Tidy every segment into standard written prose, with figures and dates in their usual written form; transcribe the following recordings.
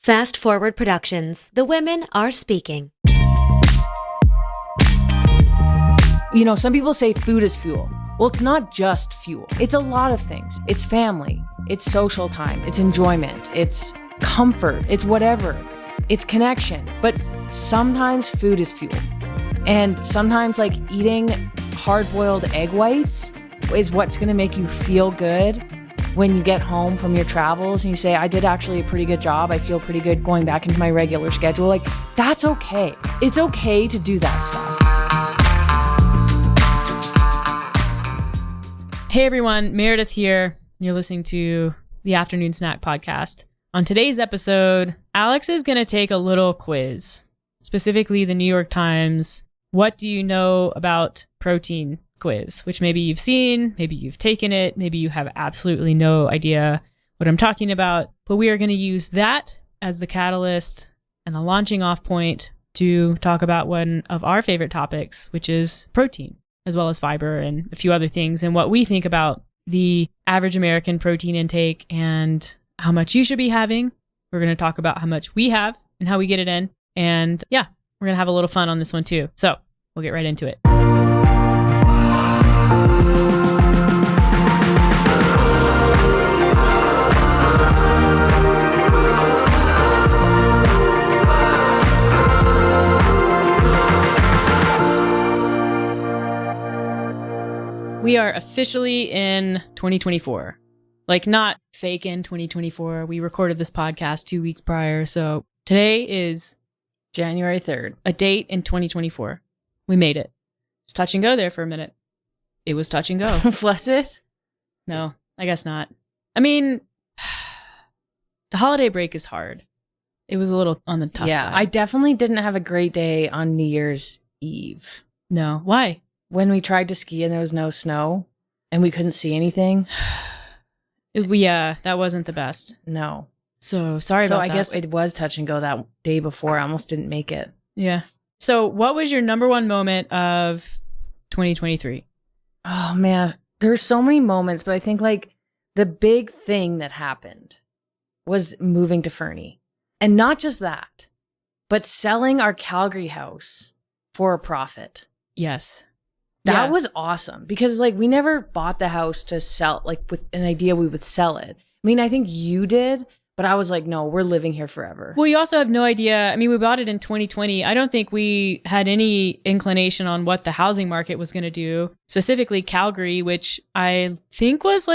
Fast Forward Productions. The women are speaking. You know, some people say food is fuel. Well, it's not just fuel. It's a lot of things. It's family. It's social time. It's enjoyment. It's comfort. It's whatever. It's connection. But sometimes food is fuel. And sometimes like eating hard-boiled egg whites is what's going to make you feel good when you get home from your travels and you say, I did actually a pretty good job. I feel pretty good going back into my regular schedule. Like, that's okay. It's okay to do that stuff. Hey everyone, Meredith here. You're listening to the Afternoon Snack Podcast. On today's episode, Alex is going to take a little quiz, specifically the New York Times What Do You Know About Protein quiz, which maybe you've seen, maybe you've taken it, maybe you have absolutely no idea what I'm talking about, but we are going to use that as the catalyst and the launching off point to talk about one of our favorite topics, which is protein, as well as fiber and a few other things, and what we think about the average American protein intake and how much you should be having. We're going to talk about how much we have and how we get it in. And yeah, we're going to have a little fun on this one too. So we'll get right into it. We are officially in 2024, like not fake in 2024. We recorded this podcast 2 weeks prior. So today is January 3rd, a date in 2024. We made it. It's touch and go there for a minute. It was touch and go. Was it? No, I guess not. I mean, the holiday break is hard. It was a little on the tough side. I definitely didn't have a great day on New Year's Eve. No, why? When we tried to ski and there was no snow and we couldn't see anything. Yeah, that wasn't the best. No. So sorry about that. So I guess it was touch and go that day before. I almost didn't make it. Yeah. So what was your number one moment of 2023? Oh man, there's so many moments, but I think like the big thing that happened was moving to Fernie. And not just that, but selling our Calgary house for a profit. Yes. That was awesome because like we never bought the house to sell, like with an idea we would sell it. I mean, I think you did, but I was like, no, we're living here forever. Well, you also have no idea. I mean, we bought it in 2020. I don't think we had any inclination on what the housing market was going to do, specifically Calgary, which I think was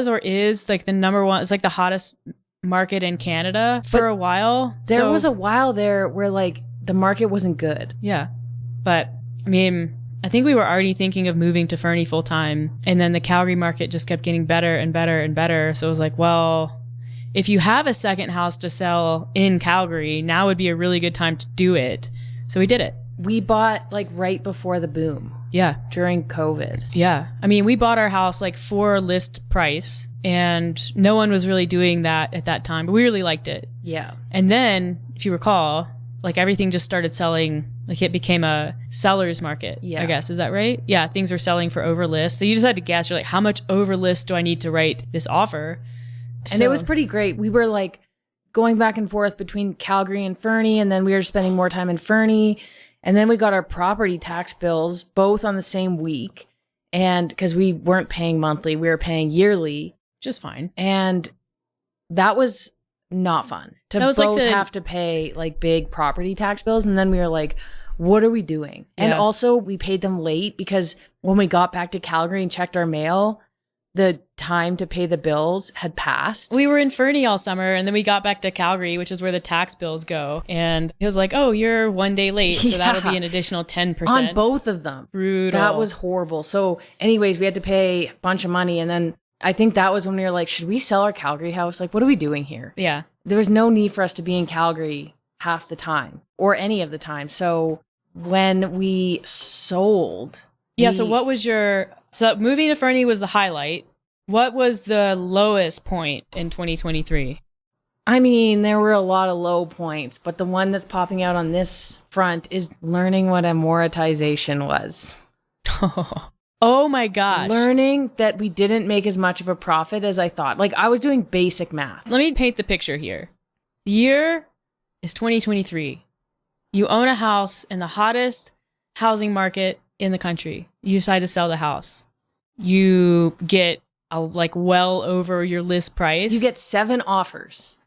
or is like the number one. It's like the hottest market in Canada for a while. There was a while there where like the market wasn't good. Yeah. But I mean, I think we were already thinking of moving to Fernie full time. And then the Calgary market just kept getting better and better and better. So it was like, well, if you have a second house to sell in Calgary, now would be a really good time to do it. So we did it. We bought like right before the boom. Yeah. During COVID. Yeah. I mean, we bought our house like for list price and no one was really doing that at that time, but we really liked it. Yeah. And then if you recall, like everything just started selling. Like it became a seller's market, I guess. Is that right? Yeah, things were selling for over list. So you just had to guess. You're like, how much over list do I need to write this offer? And it was pretty great. We were like going back and forth between Calgary and Fernie, and then we were spending more time in Fernie. And then we got our property tax bills both on the same week. And because we weren't paying monthly, we were paying yearly. Just fine. And that was not fun to both have to pay like big property tax bills. And then we were like, what are we doing? Yeah. And also we paid them late because when we got back to Calgary and checked our mail, the time to pay the bills had passed. We were in Fernie all summer and then we got back to Calgary, which is where the tax bills go. And it was like, oh, you're 1 day late. So that'll be an additional 10%. On both of them. Brutal. That was horrible. So anyways, we had to pay a bunch of money. And then I think that was when we were like, should we sell our Calgary house? Like, what are we doing here? Yeah. There was no need for us to be in Calgary half the time or any of the time. So when we sold. Yeah. So what was so moving to Fernie was the highlight. What was the lowest point in 2023? I mean, there were a lot of low points, but the one that's popping out on this front is learning what amortization was. Oh my gosh. Learning that we didn't make as much of a profit as I thought. Like I was doing basic math. Let me paint the picture here. The year is 2023. You own a house in the hottest housing market in the country. You decide to sell the house. You get well over your list price. You get 7 offers.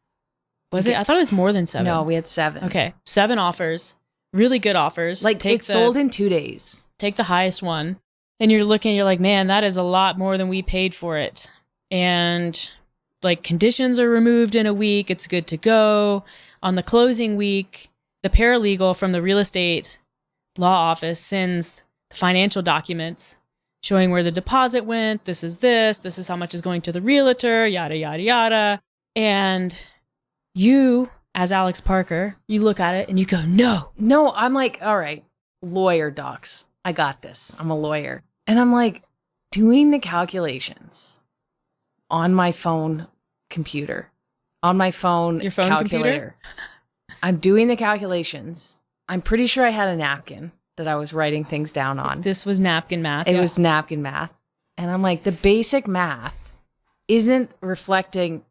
Was it? I thought it was more than 7. No, we had 7. Okay. 7 offers. Really good offers. Like it's sold in 2 days. Take the highest one. And you're looking, you're like, man, that is a lot more than we paid for it. And like conditions are removed in a week. It's good to go. On the closing week, the paralegal from the real estate law office sends the financial documents showing where the deposit went. This is how much is going to the realtor, yada, yada, yada. And you, as Alex Parker, you look at it and you go, no. No, I'm like, all right, lawyer docs. I got this. I'm a lawyer. And I'm like doing the calculations on my phone computer, on my phone, your phone calculator. Computer? I'm doing the calculations. I'm pretty sure I had a napkin that I was writing things down on. This was napkin math. It was napkin math. And I'm like, the basic math isn't reflecting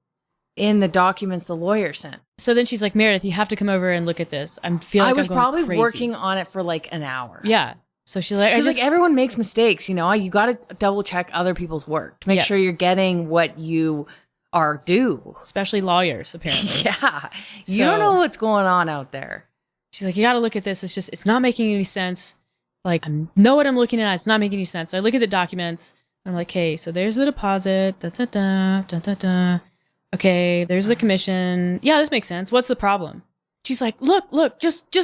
in the documents the lawyer sent. So then she's like, Meredith, you have to come over and look at this. I was probably crazy. working on it for like an hour. Yeah. So she's like, like everyone makes mistakes, you know, you got to double check other people's work to make sure you're getting what you are due. Especially lawyers, apparently. Yeah. You don't know what's going on out there. She's like, you got to look at this. It's not making any sense. Like, I know what I'm looking at. It's not making any sense. So I look at the documents. I'm like, hey, so there's the deposit. Da, da, da, da, da, da. Okay, there's the commission. Yeah, this makes sense. What's the problem? She's like, look, just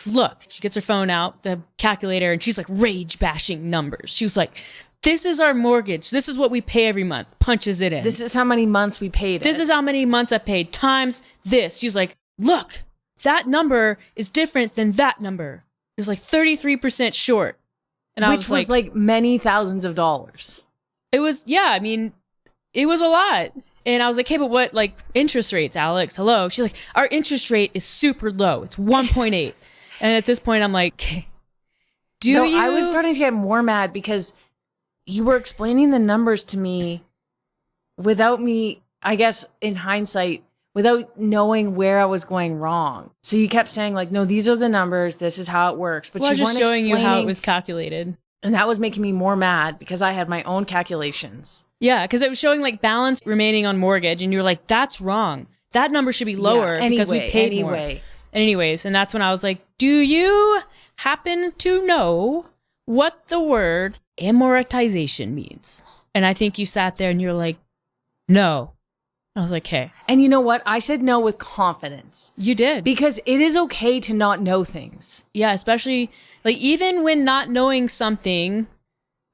look. She gets her phone out, the calculator, and she's like rage bashing numbers. She was like, this is our mortgage. This is what we pay every month. Punches it in. This is how many months we paid it. This is how many months I paid times this. She's like, look, that number is different than that number. It was like 33% short. And I was like many thousands of dollars. It was, it was a lot. And I was like, hey, but what, like, interest rates, Alex? Hello. She's like, our interest rate is super low. It's 1.8. And at this point, I'm like, okay, I was starting to get more mad because you were explaining the numbers to me without me, I guess, in hindsight, without knowing where I was going wrong. So you kept saying like, no, these are the numbers. This is how it works. But I was you just weren't showing you how it was calculated. And that was making me more mad because I had my own calculations. Yeah, because it was showing like balance remaining on mortgage. And you were like, that's wrong. That number should be lower because we paid more. Anyways, and that's when I was like, do you happen to know what the word amortization means? And I think you sat there and you're like, no. I was like, okay. And you know what? I said no with confidence. You did. Because it is okay to not know things. Yeah, especially like even when not knowing something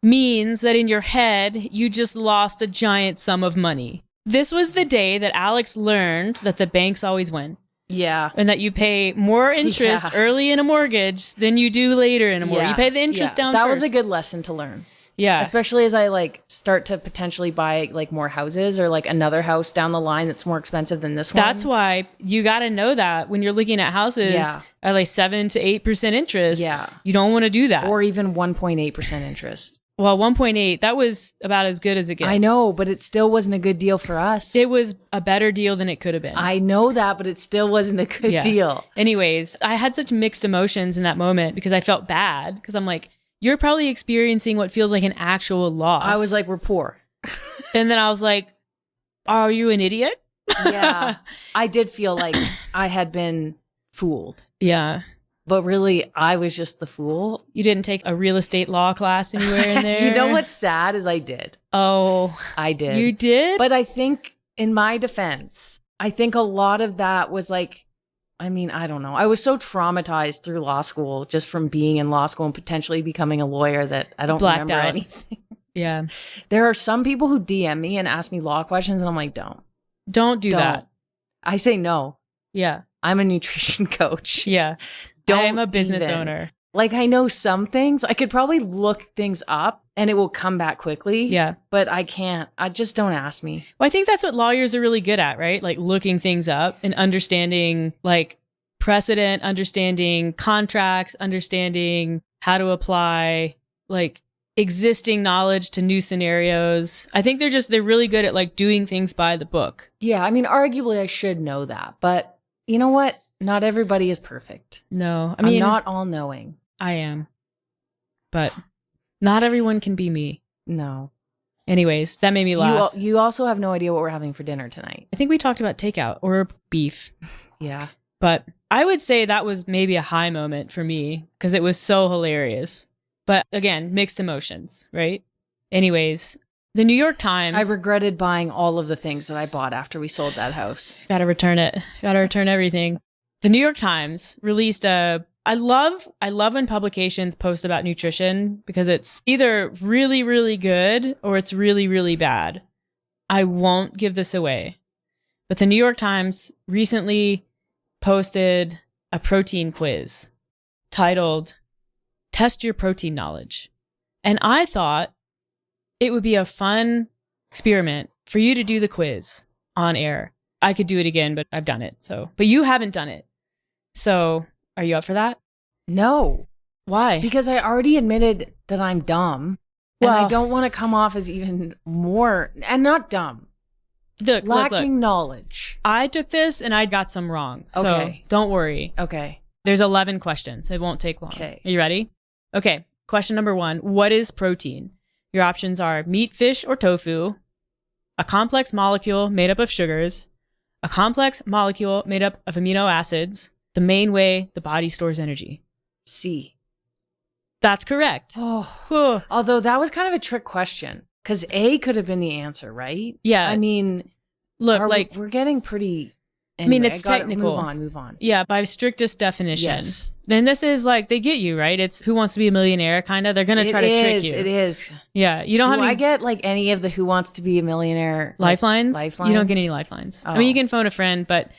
means that in your head, you just lost a giant sum of money. This was the day that Alex learned that the banks always win. Yeah. And that you pay more interest early in a mortgage than you do later in a mortgage. You pay the interest down that first. Was a good lesson to learn. Yeah. Especially as I like start to potentially buy like more houses or like another house down the line that's more expensive than this one. That's why you got to know that when you're looking at houses at like 7 to 8% interest. Yeah. You don't want to do that. Or even 1.8% interest. Well, 1.8, that was about as good as it gets. I know, but it still wasn't a good deal for us. It was a better deal than it could have been. I know that, but it still wasn't a good deal. Anyways, I had such mixed emotions in that moment because I felt bad because I'm like, you're probably experiencing what feels like an actual loss. I was like, we're poor. And then I was like, are you an idiot? Yeah. I did feel like I had been fooled. Yeah. But really, I was just the fool. You didn't take a real estate law class anywhere in there? You know what's sad is I did. Oh. I did. You did? But I think in my defense, I think a lot of that was like, I mean, I don't know. I was so traumatized through law school just from being in law school and potentially becoming a lawyer that I don't remember anything. Yeah. There are some people who DM me and ask me law questions and I'm like, Don't do that. I say no. Yeah. I'm a nutrition coach. Yeah. I am a business owner. Like I know some things. I could probably look things up and it will come back quickly. Yeah. But I can't. I just don't ask me. Well, I think that's what lawyers are really good at, right? Like looking things up and understanding like precedent, understanding contracts, understanding how to apply like existing knowledge to new scenarios. I think they're really good at like doing things by the book. Yeah, I mean, arguably I should know that, but you know what? Not everybody is perfect. No, I mean, I'm not all knowing. I am, but not everyone can be me. No. Anyways, that made me laugh. You also have no idea what we're having for dinner tonight. I think we talked about takeout or beef. Yeah. But I would say that was maybe a high moment for me because it was so hilarious. But again, mixed emotions, right? Anyways, the New York Times. I regretted buying all of the things that I bought after we sold that house. Gotta return it. Gotta return everything. The New York Times released I love when publications post about nutrition because it's either really, really good or it's really, really bad. I won't give this away. But the New York Times recently posted a protein quiz titled Test Your Protein Knowledge. And I thought it would be a fun experiment for you to do the quiz on air. I could do it again, but I've done it. But you haven't done it. So are you up for that? No. Why? Because I already admitted that I'm dumb. And Well, I don't want to come off as even more, and not dumb, look. lacking knowledge. I took this and I got some wrong. So Okay. don't worry. Okay. There's 11 questions. It won't take long. Okay. Are you ready? Okay. Question number 1. What is protein? Your options are meat, fish, or tofu, a complex molecule made up of sugars, a complex molecule made up of amino acids, the main way the body stores energy. C. That's correct. Oh. Although that was kind of a trick question because A could have been the answer, right? Yeah. I mean, Look, we're getting pretty. I mean, Anyway, it's technical. Move on. Yeah, by strictest definition. Yes. Then this is like, they get you, right? It's Who Wants to Be a Millionaire, kind of. They're going to try to trick you. It is. Yeah, you don't have any I get like any of the Who Wants to Be a Millionaire lifelines? Lifelines? You don't get any lifelines. Oh. I mean, you can phone a friend, but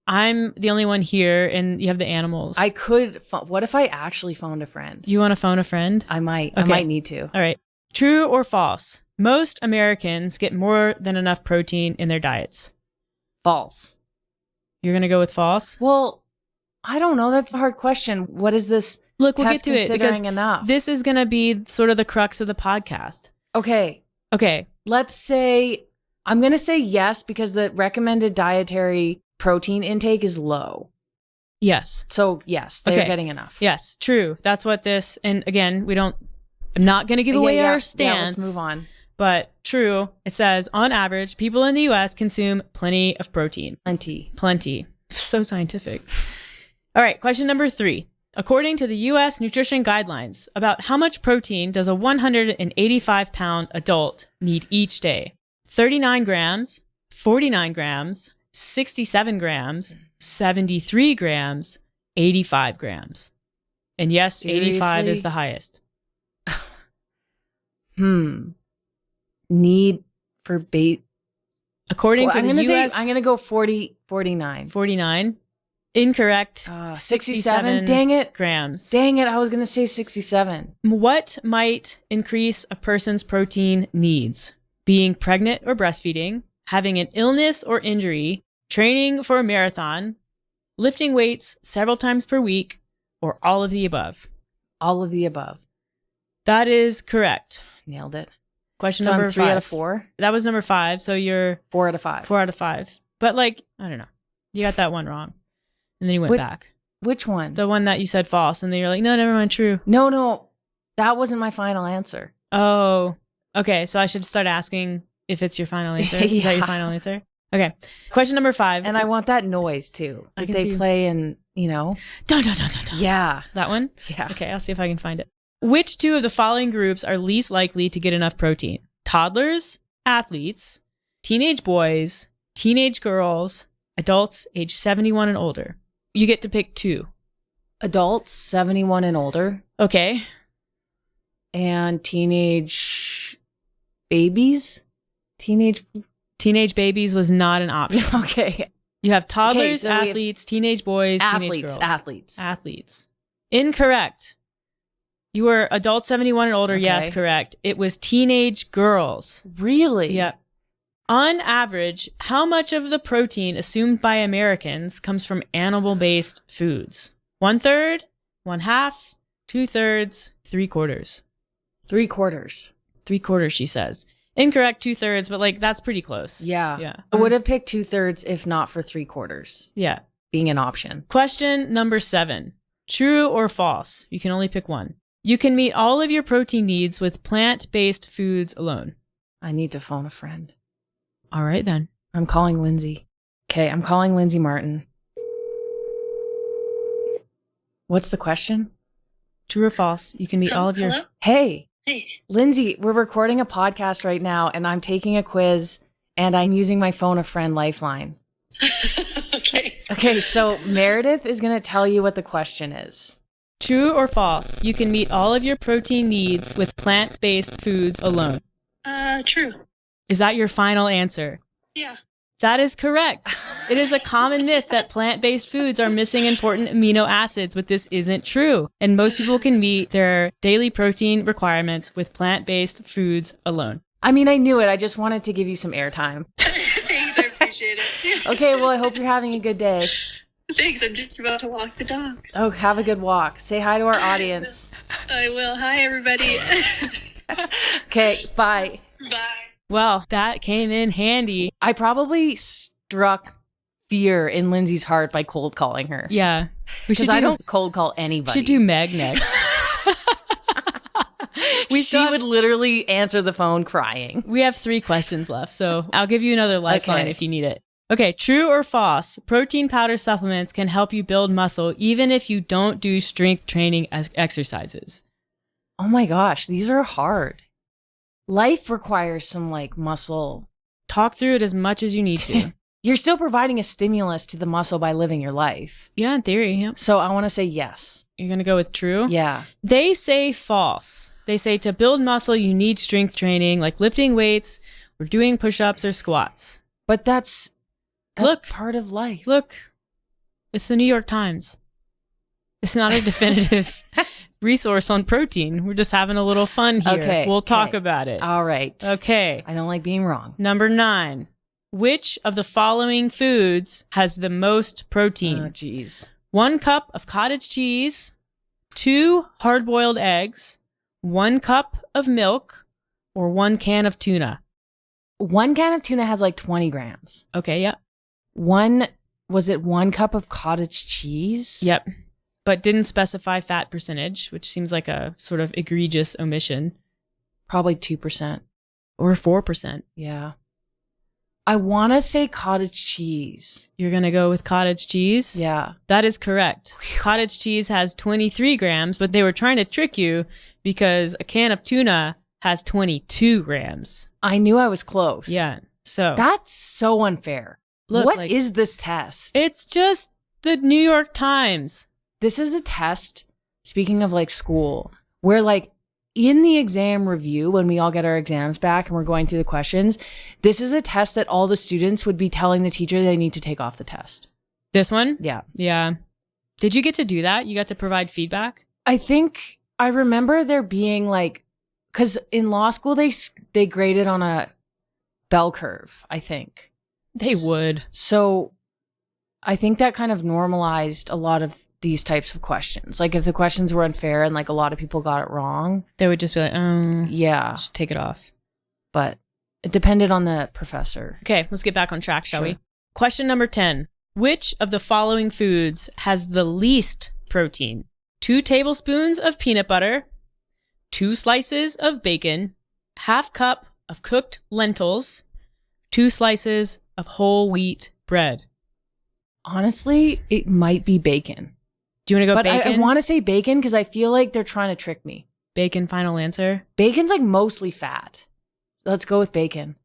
I'm the only one here and you have the animals. I could. What if I actually phoned a friend? You want to phone a friend? I might. Okay. I might need to. All right. True or false? Most Americans get more than enough protein in their diets. False. You're going to go with false? Well, I don't know. That's a hard question. What is this? Look, we'll get test to it because considering enough? this is going to be sort of the crux of the podcast. Okay. Okay. Let's say I'm going to say yes because the recommended dietary protein intake is low. Yes. So yes, they're Okay. getting enough. Yes, true. That's what this, and again, I'm not going to give away our stance. Yeah, let's move on. But true, it says, on average, people in the U.S. consume plenty of protein. Plenty. So scientific. All right, question number 3. According to the U.S. nutrition guidelines, about how much protein does a 185-pound adult need each day? 39 grams, 49 grams, 67 grams, 73 grams, 85 grams. And yes, 85 is the highest. Need for bait. According to the U.S. I'm going to go 49. 49. Incorrect. 67. Dang it. Grams. Dang it. I was going to say 67. What might increase a person's protein needs? Being pregnant or breastfeeding, having an illness or injury, training for a marathon, lifting weights several times per week, or all of the above? All of the above. That is correct. Nailed it. Question So number I'm 3 5. out of 4. That was number 5. So you're 4 out of 5. 4 out of 5. But like, I don't know. You got that one wrong. And then you went back. Which one? The one that you said false. And then you're like, no, never mind, true. No. That wasn't my final answer. Oh, okay. So I should start asking if it's your final answer. Is that your final answer? Okay. Question number 5. And I want that noise too. I That can they see. play and, Dun, dun, dun, dun, dun. Yeah. That one? Yeah. Okay. I'll see if I can find it. Which 2 of the following groups are least likely to get enough protein? Toddlers, athletes, teenage boys, teenage girls, adults age 71 and older. You get to pick 2. Adults 71 and older Okay. and teenage babies. Teenage babies was not an option. Okay. You have toddlers, Okay, so we have athletes, teenage boys, teenage girls. Athletes. Incorrect. You were adult 71 and older. Okay. Yes, correct. It was teenage girls. Really? Yep. On average, how much of the protein assumed by Americans comes from animal-based foods? 1/3, 1/2, 2/3, 3/4. 3/4. 3/4, she says. Incorrect, 2/3, but like that's pretty close. Yeah. I would have picked 2/3 if not for 3/4 Yeah. being an option. Question number 7. True or false? You can only pick one. You can meet all of your protein needs with plant-based foods alone. I need to phone a friend. All right, then. I'm calling Lindsay. Okay, I'm calling Lindsay Martin. What's the question? True or false? You can meet all of your... Hello? Hey, Hey. Lindsay, we're recording a podcast right now and I'm taking a quiz and I'm using my phone a friend lifeline. Okay. Okay, so Meredith is going to tell you what the question is. True or false? You can meet all of your protein needs with plant-based foods alone. True. Is that your final answer? Yeah. That is correct. It is a common myth that plant-based foods are missing important amino acids, but this isn't true. And most people can meet their daily protein requirements with plant-based foods alone. I mean, I knew it. I just wanted to give you some airtime. Thanks, I appreciate it. Okay, well, I hope you're having a good day. Thanks, I'm just about to walk the dogs. Oh, have a good walk. Say hi to our audience. I will. Hi, everybody. Okay, bye. Bye. Well, that came in handy. I probably struck fear in Lindsay's heart by cold calling her. Yeah. We should Because I don't cold call anybody. should do Meg next. She would literally answer the phone crying. We have 3 questions left, so I'll give you another lifeline Okay. if you need it. Okay, true or false? Protein powder supplements can help you build muscle even if you don't do strength training exercises. Oh my gosh, these are hard. Life requires some like muscle. Talk through it as much as you need to. You're still providing a stimulus to the muscle by living your life. Yeah, in theory. Yeah. So I want to say yes. You're going to go with true? Yeah. They say false. They say to build muscle, you need strength training like lifting weights or doing push-ups or squats. But that's Look. part of life. Look, it's the New York Times. It's not a definitive resource on protein. We're just having a little fun here. Okay, We'll talk okay. about it. All right. Okay. I don't like being wrong. Number 9. Which of the following foods has the most protein? Oh, geez. 1 cup of cottage cheese, 2 hard-boiled eggs, 1 cup of milk, or 1 can of tuna. 1 can of tuna has like 20 grams. Okay, yeah. Was it 1 cup of cottage cheese? Yep. But didn't specify fat percentage, which seems like a sort of egregious omission. Probably 2%. Or 4%. Yeah. I want to say cottage cheese. You're going to go with cottage cheese? Yeah. That is correct. Cottage cheese has 23 grams, but they were trying to trick you because a can of tuna has 22 grams. I knew I was close. Yeah. So That's so unfair. Look, What like- is this test? it's just the New York Times. This is a test, speaking of like school, where like in the exam review, when we all get our exams back and we're going through the questions, this is a test that all the students would be telling the teacher they need to take off the test. This one? Yeah. Yeah. Did you get to do that? You got to provide feedback? I think I remember there being like, because in law school, they graded on a bell curve, I think. They would. So I think that kind of normalized a lot of these types of questions. Like if the questions were unfair and like a lot of people got it wrong. They would just be like, oh, Yeah. just take it off. But it depended on the professor. Okay, let's get back on track, shall Sure. we? Question number 10. Which of the following foods has the least protein? 2 tablespoons of peanut butter, 2 slices of bacon, half cup of cooked lentils, 2 slices of whole wheat bread. Honestly, it might be bacon. Do you want to go But bacon? I want to say bacon because I feel like they're trying to trick me. Bacon, final answer. Bacon's like mostly fat. Let's go with bacon.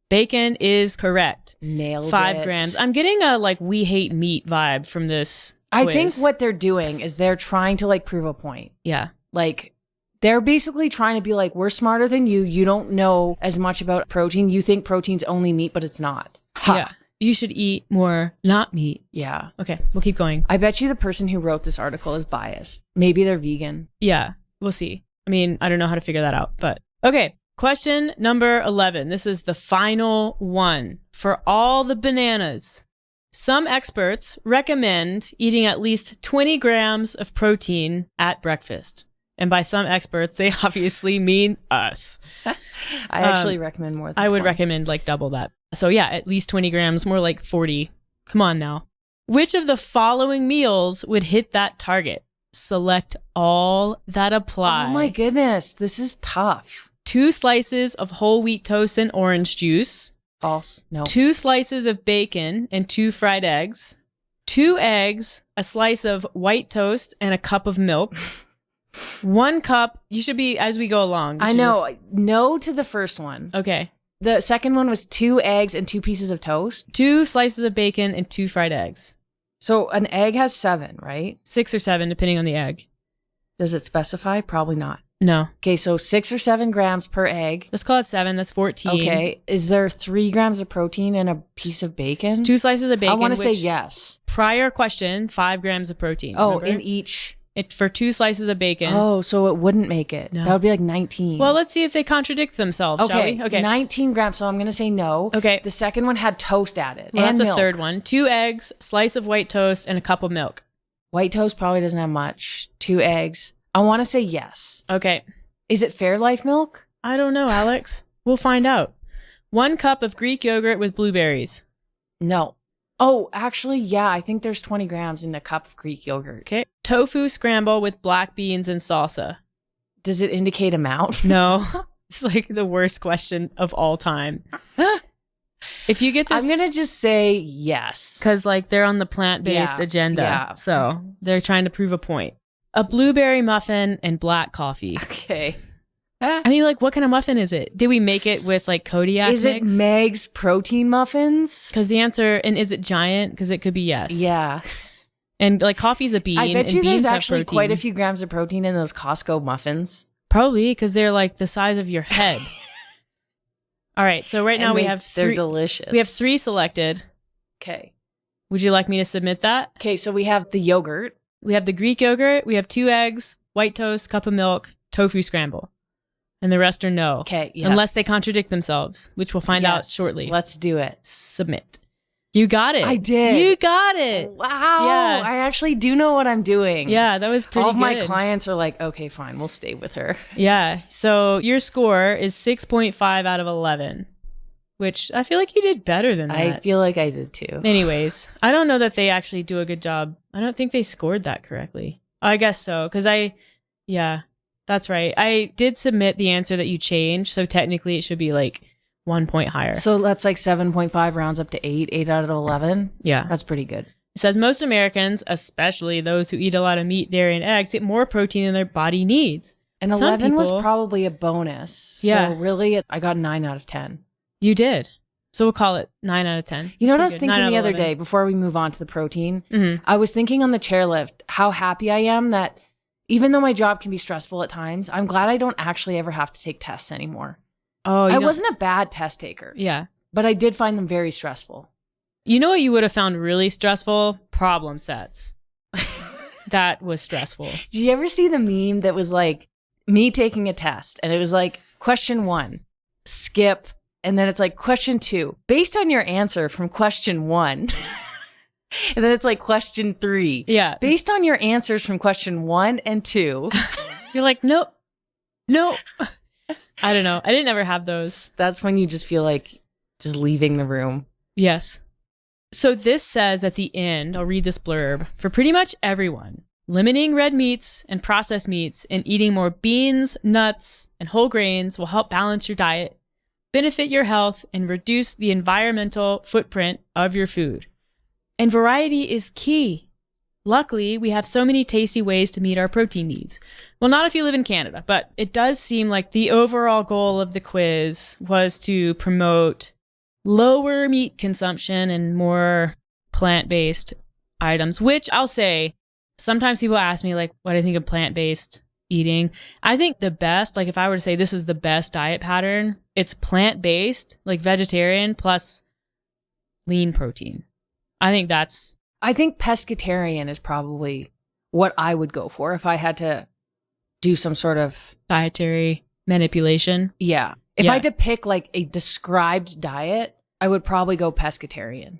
Bacon is correct. Nailed 5 it. grams. I'm getting a like we hate meat vibe from this I quiz. think what they're doing is they're trying to like prove a point. Yeah. Like they're basically trying to be like, we're smarter than you. You don't know as much about protein. You think protein's only meat, but it's not. Ha. Yeah. You should eat more not meat. Yeah. Okay, we'll keep going. I bet you the person who wrote this article is biased. Maybe they're vegan. Yeah, we'll see. I mean, I don't know how to figure that out, but okay. Question number 11. This is the final one for all the bananas. Some experts recommend eating at least 20 grams of protein at breakfast. And by some experts, they obviously mean us. I actually recommend more than I would 20. recommend like double that. So yeah, at least 20 grams, more like 40. Come on now. Which of the following meals would hit that target? Select all that apply. Oh my goodness, this is tough. 2 slices of whole wheat toast and orange juice. False. No. 2 slices of bacon and 2 fried eggs. 2 eggs, a slice of white toast, and a cup of milk. 1 cup. You should be, as we go along. I know. No to the first one. Okay. The second one was 2 eggs and 2 pieces of toast. 2 slices of bacon and 2 fried eggs. So an egg has 7, right? 6 or 7, depending on the egg. Does it specify? Probably not. No. Okay, so 6 or 7 grams per egg. Let's call it 7. That's 14. Okay. Is there 3 grams of protein in a piece of bacon? It's 2 slices of bacon. I want to say which- yes. Prior question, 5 grams of protein. Oh, remember? in each. For 2 slices of bacon. Oh, so it wouldn't make it. No. That would be like 19. Well, let's see if they contradict themselves, shall we? Okay. 19 grams. So I'm going to say no. Okay. The second one had toast added. Well, and that's milk. a third one. 2 eggs, slice of white toast, and a cup of milk. White toast probably doesn't have much. 2 eggs. I want to say yes. Okay. Is it Fairlife milk? I don't know, Alex. We'll find out. 1 cup of Greek yogurt with blueberries. No. Oh, actually, yeah. I think there's 20 grams in a cup of Greek yogurt. Okay. Tofu scramble with black beans and salsa. Does it indicate amount? No. It's like the worst question of all time. If you get this, I'm going to just say yes. because like they're on the plant-based Yeah, agenda. yeah. So they're trying to prove a point. A blueberry muffin and black coffee. Okay. I mean, like, what kind of muffin is it? Did we make it with like Kodiak Is it mix? Meg's protein muffins? Because the answer, and is it giant? Because it could be yes. Yeah. And like coffee's a bean. I bet and you beans there's have actually protein. quite a few grams of protein in those Costco muffins. Probably because they're like the size of your head. All right. So right now And we they- have they're 3. delicious. We have 3 selected. Okay. Would you like me to submit that? Okay, so we have the yogurt. We have the Greek yogurt. We have 2 eggs, white toast, cup of milk, tofu scramble. And the rest are no. Okay, yes. Unless they contradict themselves, which we'll find out Yes, shortly. Let's do it. Submit. You got it. I did. You got it. Wow. Yeah. I actually do know what I'm doing. Yeah, that was pretty All of my good. clients are like, okay, fine, we'll stay with her. Yeah. So your score is 6.5 out of 11, which I feel like you did better than that. I feel like I did too. Anyways, I don't know that they actually do a good job. I don't think they scored that correctly. I guess so. Yeah, that's right. I did submit the answer that you changed. So technically it should be like 1 point higher. So that's like 7.5 rounds up to 8 out of 11. Yeah. That's pretty good. It says most Americans, especially those who eat a lot of meat, dairy, and eggs, get more protein than their body needs. And Some 11 was people- probably a bonus. Yeah. So really, I got 9 out of 10. You did. So we'll call it 9 out of 10. You know what I It's was pretty good. thinking 9 the out of other 11. day before we move on to the protein? Mhm. I was thinking on the chairlift how happy I am that even though my job can be stressful at times, I'm glad I don't actually ever have to take tests anymore. Oh, I wasn't a bad test taker, Yeah. but I did find them very stressful. You know what you would have found really stressful? Problem sets. That was stressful. Did you ever see the meme that was like me taking a test and it was like question 1, skip, and then it's like question 2, based on your answer from question 1. And then it's like question 3. Yeah. Based on your answers from question 1 and 2. You're like, no. I don't know. I didn't ever have those. That's when you just feel like just leaving the room. Yes. So this says at the end, I'll read this blurb, for pretty much everyone, limiting red meats and processed meats and eating more beans, nuts, and whole grains will help balance your diet, benefit your health, and reduce the environmental footprint of your food. And variety is key. Luckily, we have so many tasty ways to meet our protein needs. Well, not if you live in Canada, but it does seem like the overall goal of the quiz was to promote lower meat consumption and more plant-based items, which I'll say, sometimes people ask me like what I think of plant-based eating. I think the best, like if I were to say this is the best diet pattern, it's plant-based, like vegetarian plus lean protein. I think pescatarian is probably what I would go for if I had to do some sort of dietary manipulation. Yeah. If Yeah. I had to pick like a described diet, I would probably go pescatarian.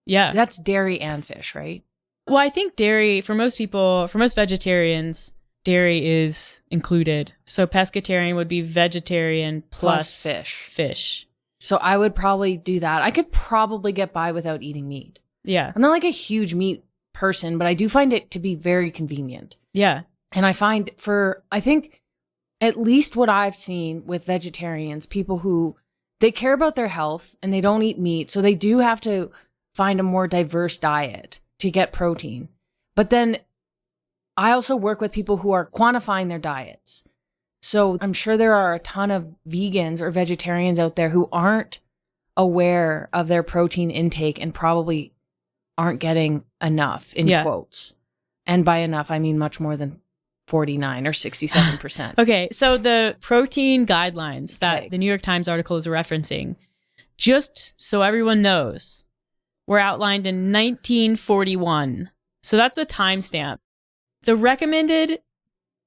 Yeah. That's dairy and fish, right? Well, I think dairy, for most people, for most vegetarians, dairy is included. So pescatarian would be vegetarian plus fish. So I would probably do that. I could probably get by without eating meat. Yeah. I'm not like a huge meat person, but I do find it to be very convenient. Yeah. And I find I think at least what I've seen with vegetarians, people who they care about their health and they don't eat meat. So they do have to find a more diverse diet to get protein. But then I also work with people who are quantifying their diets. So I'm sure there are a ton of vegans or vegetarians out there who aren't aware of their protein intake and probably aren't getting enough in quotes. And by enough, I mean much more than 49 or 67%. Okay, so the protein guidelines that the New York Times article is referencing, just so everyone knows, were outlined in 1941. So that's the timestamp. The recommended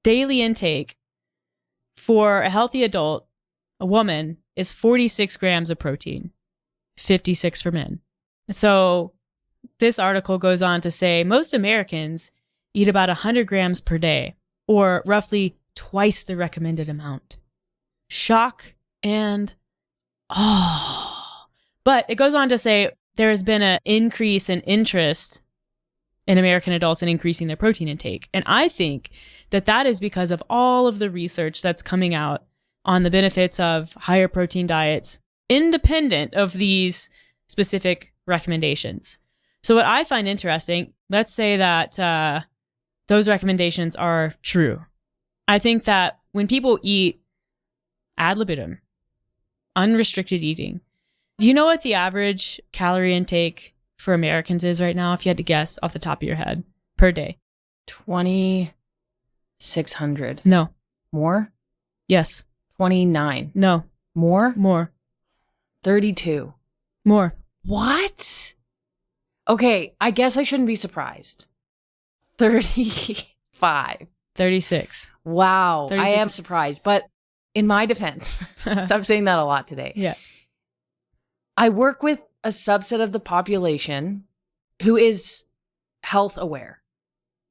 daily intake for a healthy adult, a woman, is 46 grams of protein, 56 for men. So this article goes on to say most Americans eat about 100 grams per day, or roughly twice the recommended amount. Shock and awe. But it goes on to say there has been an increase in interest in American adults in increasing their protein intake. And I think that that is because of all of the research that's coming out on the benefits of higher protein diets, independent of these specific recommendations. So what I find interesting, let's say that those recommendations are true. I think that when people eat ad libitum, unrestricted eating, do you know what the average calorie intake for Americans is right now, if you had to guess off the top of your head, per day? 2,600. No. More? Yes. 29. No. More? More. 32. More. What? Okay, I guess I shouldn't be surprised. 35. 36. Wow. 36. I am surprised. But in my defense, stop saying that a lot today. Yeah. I work with a subset of the population who is health aware.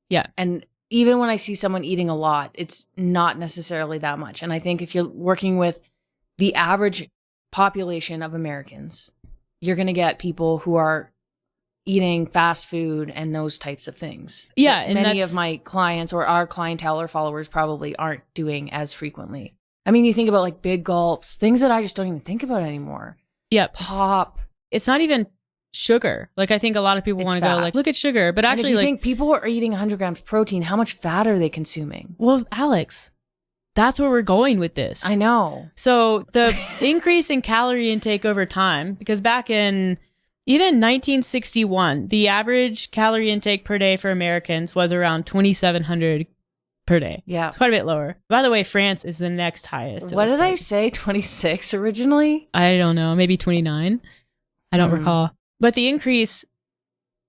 Yeah. And even when I see someone eating a lot, it's not necessarily that much. And I think if you're working with the average population of Americans, you're going to get people who are eating fast food and those types of things. Yeah. And many of my clients or our clientele or followers probably aren't doing as frequently. I mean, you think about like big gulps, things that I just don't even think about anymore. Yeah. Pop. It's not even sugar. Like, I think a lot of people want to go like, look at sugar, but actually, and if you think people are eating 100 grams protein, how much fat are they consuming? Well, Alex, that's where we're going with this. I know. So the increase in calorie intake over time, because back in even 1961, the average calorie intake per day for Americans was around 2,700 per day. Yeah. It's quite a bit lower. By the way, France is the next highest. What did I say? 26 originally? I don't know. Maybe 29. I don't recall. But the increase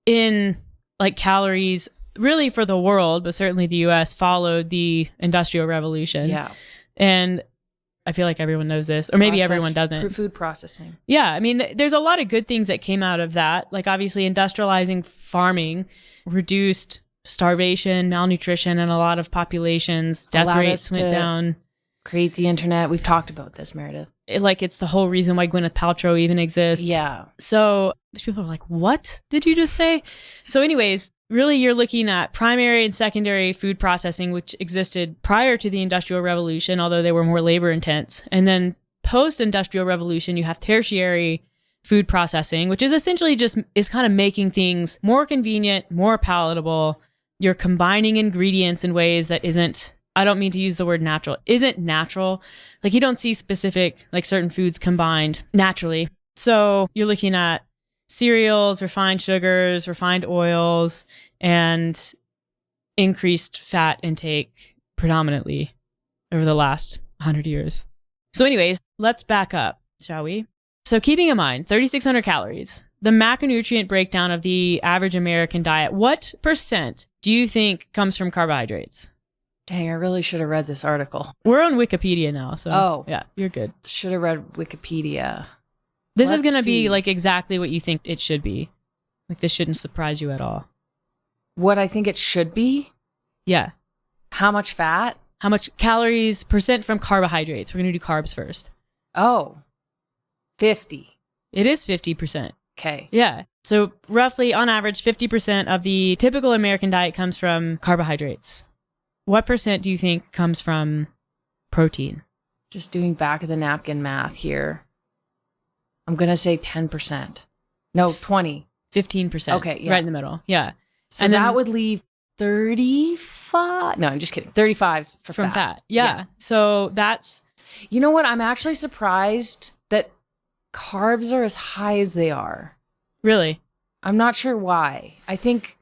in like calories really for the world, but certainly the US, followed the Industrial Revolution. Yeah. And I feel like everyone knows this, or maybe everyone doesn't. Food processing. Yeah. I mean, there's a lot of good things that came out of that. Like obviously industrializing farming reduced starvation, malnutrition, and a lot of populations. Death rates went down. Create the internet. We've talked about this, Meredith. It's the whole reason why Gwyneth Paltrow even exists. Yeah. So people are like, what did you just say? So anyways, really you're looking at primary and secondary food processing, which existed prior to the Industrial Revolution, although they were more labor intense. And then post-Industrial Revolution, you have tertiary food processing, which is essentially just is kind of making things more convenient, more palatable. You're combining ingredients in ways that isn't, I don't mean to use the word natural, isn't natural. Like you don't see specific, like certain foods combined naturally. So you're looking at cereals, refined sugars, refined oils, and increased fat intake predominantly over the last 100 years. So anyways, let's back up, shall we? So keeping in mind, 3,600 calories, the macronutrient breakdown of the average American diet, what percent do you think comes from carbohydrates? Dang, I really should have read this article. We're on Wikipedia now, so yeah, you're good. Should have read Wikipedia. This is going to be like exactly what you think it should be. Like this shouldn't surprise you at all. What I think it should be? Yeah. How much fat? How much calories percent from carbohydrates? We're going to do carbs first. Oh, 50. It is 50%. Okay. Yeah. So roughly on average, 50% of the typical American diet comes from carbohydrates. What percent do you think comes from protein? Just doing back of the napkin math here. I'm going to say 10%. No, 20. 15%. Okay. Yeah. Right in the middle. Yeah. So and that then, would leave 35. No, I'm just kidding. 35 from fat. Yeah. So that's, you know what? I'm actually surprised that carbs are as high as they are. really, I'm not sure why. I think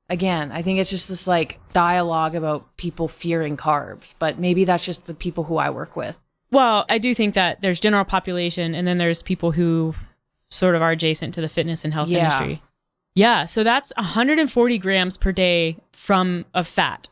it's just this like dialogue about people fearing carbs, but maybe that's just the people who I work with. well, I do think that there's general population and then there's people who sort of are adjacent to the fitness and health industry. Yeah. So that's 140 grams per day of fat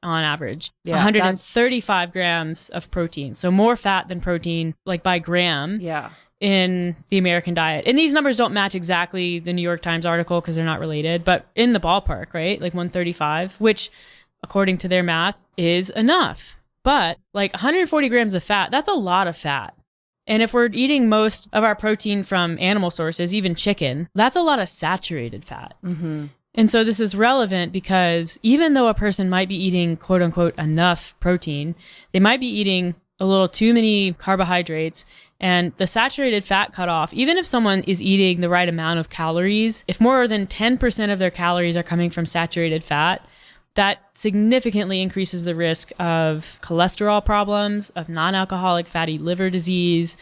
on average. Yeah, 135 grams of protein. So more fat than protein, like by gram. Yeah. In the American diet. And these numbers don't match exactly the New York Times article because they're not related, but in the ballpark, right? Like 135, which according to their math is enough. But like 140 grams of fat, that's a lot of fat. And if we're eating most of our protein from animal sources, even chicken, that's a lot of saturated fat. Mm-hmm. And so this is relevant because even though a person might be eating quote unquote enough protein, they might be eating a little too many carbohydrates, and the saturated fat cutoff, even if someone is eating the right amount of calories, if more than 10% of their calories are coming from saturated fat, that significantly increases the risk of cholesterol problems, of non-alcoholic fatty liver disease,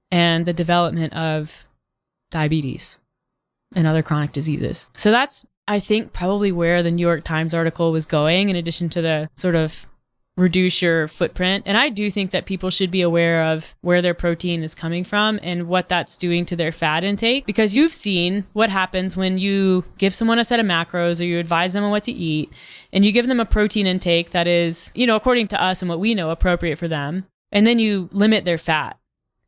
and the development of diabetes and other chronic diseases. So that's, I think, probably where the New York Times article was going, in addition to the sort of reduce your footprint. And I do think that people should be aware of where their protein is coming from and what that's doing to their fat intake, because you've seen what happens when you give someone a set of macros or you advise them on what to eat and you give them a protein intake that is, according to us and what we know, appropriate for them. And then you limit their fat.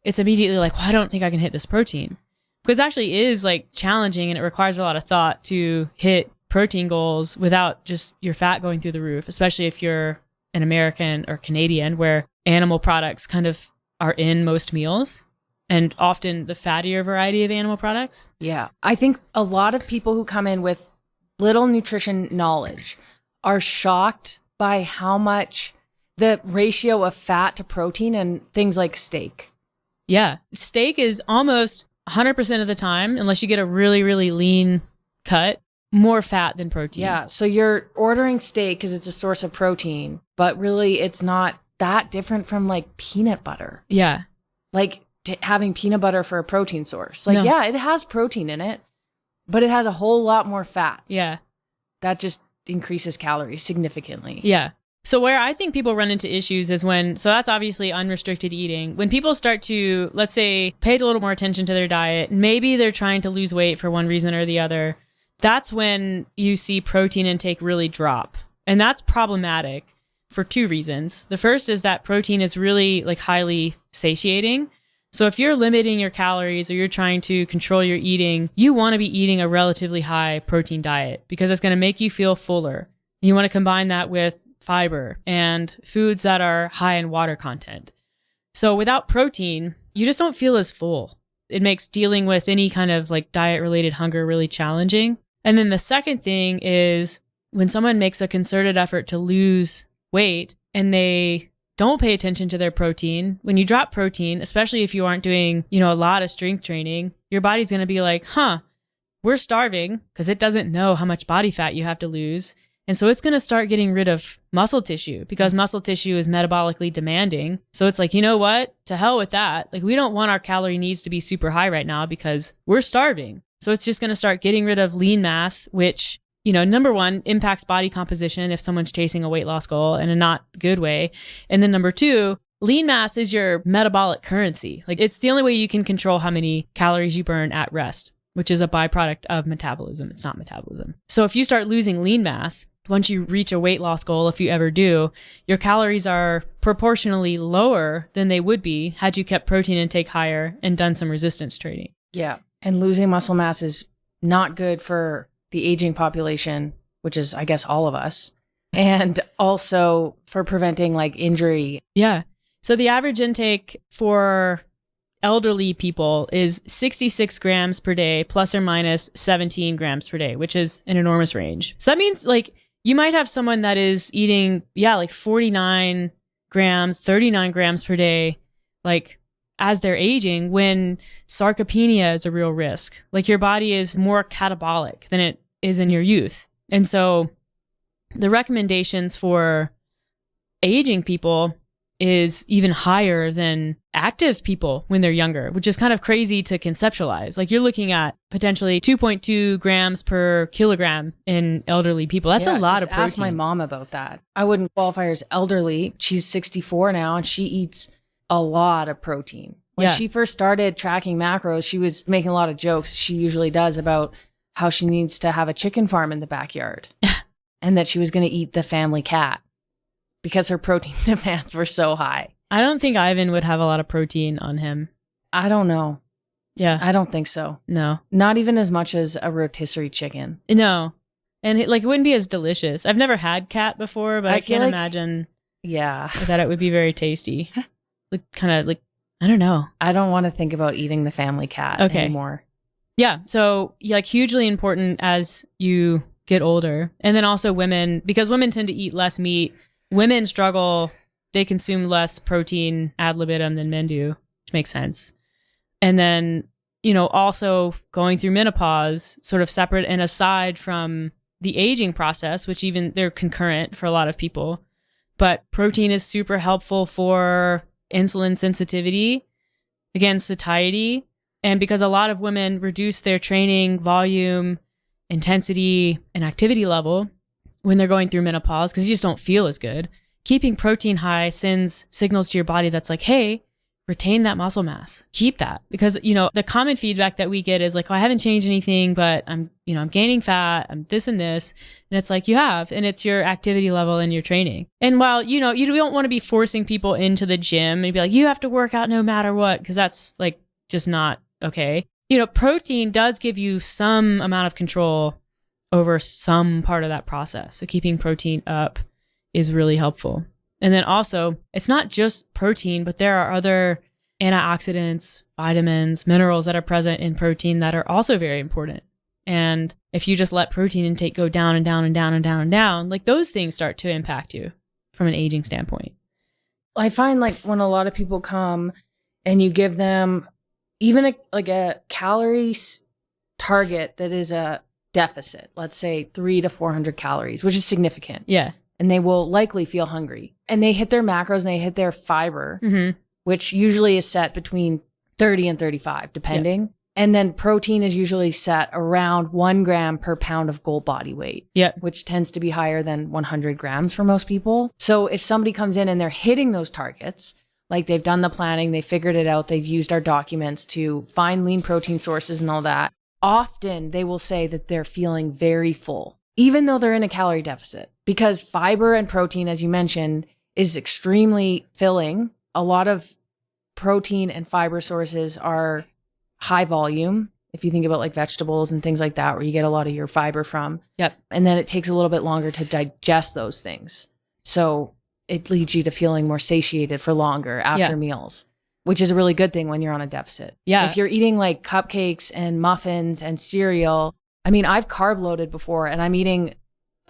It's immediately like, well, I don't think I can hit this protein, because it actually is like challenging and it requires a lot of thought to hit protein goals without just your fat going through the roof, especially if you're an American or Canadian, where animal products kind of are in most meals, and often the fattier variety of animal products. Yeah. I think a lot of people who come in with little nutrition knowledge are shocked by how much the ratio of fat to protein and things like steak. Yeah. Steak is almost 100% of the time, unless you get a really, really lean cut, more fat than protein. Yeah. So you're ordering steak because it's a source of protein, but really it's not that different from like peanut butter. Yeah. Like having peanut butter for a protein source. Like, No. yeah, it has protein in it, but it has a whole lot more fat. Yeah. That just increases calories significantly. Yeah. So where I think people run into issues is so that's obviously unrestricted eating. When people start to, let's say, pay a little more attention to their diet, maybe they're trying to lose weight for one reason or the other, that's when you see protein intake really drop. And that's problematic for two reasons. The first is that protein is really like highly satiating. So if you're limiting your calories or you're trying to control your eating, you want to be eating a relatively high protein diet because it's going to make you feel fuller. You want to combine that with fiber and foods that are high in water content. So without protein, you just don't feel as full. It makes dealing with any kind of like diet related hunger really challenging. And then the second thing is when someone makes a concerted effort to lose weight and they don't pay attention to their protein, when you drop protein, especially if you aren't doing, a lot of strength training, your body's going to be like, we're starving, because it doesn't know how much body fat you have to lose. And so it's going to start getting rid of muscle tissue because muscle tissue is metabolically demanding. So it's like, you know what? To hell with that. Like, we don't want our calorie needs to be super high right now because we're starving. So it's just going to start getting rid of lean mass, which, number one, impacts body composition if someone's chasing a weight loss goal in a not good way. And then number two, lean mass is your metabolic currency. Like, it's the only way you can control how many calories you burn at rest, which is a byproduct of metabolism. It's not metabolism. So if you start losing lean mass, once you reach a weight loss goal, if you ever do, your calories are proportionally lower than they would be had you kept protein intake higher and done some resistance training. Yeah. And losing muscle mass is not good for the aging population, which is, I guess, all of us. and also for preventing like injury. Yeah. So the average intake for elderly people is 66 grams per day, plus or minus 17 grams per day, which is an enormous range. So that means like you might have someone that is eating, like 49 grams, 39 grams per day, like as they're aging, when sarcopenia is a real risk. Like your body is more catabolic than it is in your youth. And so the recommendations for aging people is even higher than active people when they're younger, which is kind of crazy to conceptualize. Like you're looking at potentially 2.2 grams per kilogram in elderly people. That's a lot of protein. Ask my mom about that. I wouldn't qualify her as elderly. She's 64 now and she eats a lot of protein. When she first started tracking macros, she was making a lot of jokes. She usually does about how she needs to have a chicken farm in the backyard and that she was going to eat the family cat because her protein demands were so high. I don't think Ivan would have a lot of protein on him. I don't know. Yeah. I don't think so. No. Not even as much as a rotisserie chicken. No. And it wouldn't be as delicious. I've never had cat before, but I can't imagine that it would be very tasty. I don't know. I don't want to think about eating the family cat anymore. Yeah. So hugely important as you get older. And then also women, because women tend to eat less meat. Women struggle, they consume less protein ad libitum than men do, which makes sense. And then, also going through menopause, sort of separate and aside from the aging process, which even they're concurrent for a lot of people. But protein is super helpful for insulin sensitivity, again, satiety. And because a lot of women reduce their training volume, intensity, and activity level when they're going through menopause, because you just don't feel as good. Keeping protein high sends signals to your body that's like, hey, retain that muscle mass. Keep that. Because, the common feedback that we get is like, oh, I haven't changed anything, but I'm gaining fat, I'm this and this. And it's like, you have, and it's your activity level and your training. And while, you don't want to be forcing people into the gym and be like, you have to work out no matter what, because that's like just not okay. Protein does give you some amount of control over some part of that process. So keeping protein up is really helpful. And then also, it's not just protein, but there are other antioxidants, vitamins, minerals that are present in protein that are also very important. And if you just let protein intake go down and down and down and down and down, like those things start to impact you from an aging standpoint. I find like when a lot of people come and you give them even a calorie target that is a deficit, let's say 300 to 400 calories, which is significant. Yeah. And they will likely feel hungry. And they hit their macros and they hit their fiber, which usually is set between 30 and 35, depending. Yep. And then protein is usually set around 1 gram per pound of goal body weight, which tends to be higher than 100 grams for most people. So if somebody comes in and they're hitting those targets, like they've done the planning, they figured it out, they've used our documents to find lean protein sources and all that, often they will say that they're feeling very full, even though they're in a calorie deficit, because fiber and protein, as you mentioned, is extremely filling. A lot of protein and fiber sources are high volume. If you think about like vegetables and things like that, where you get a lot of your fiber from. Yep. And then it takes a little bit longer to digest those things. So it leads you to feeling more satiated for longer after meals, which is a really good thing when you're on a deficit. Yeah. If you're eating like cupcakes and muffins and cereal, I mean, I've carb loaded before and I'm eating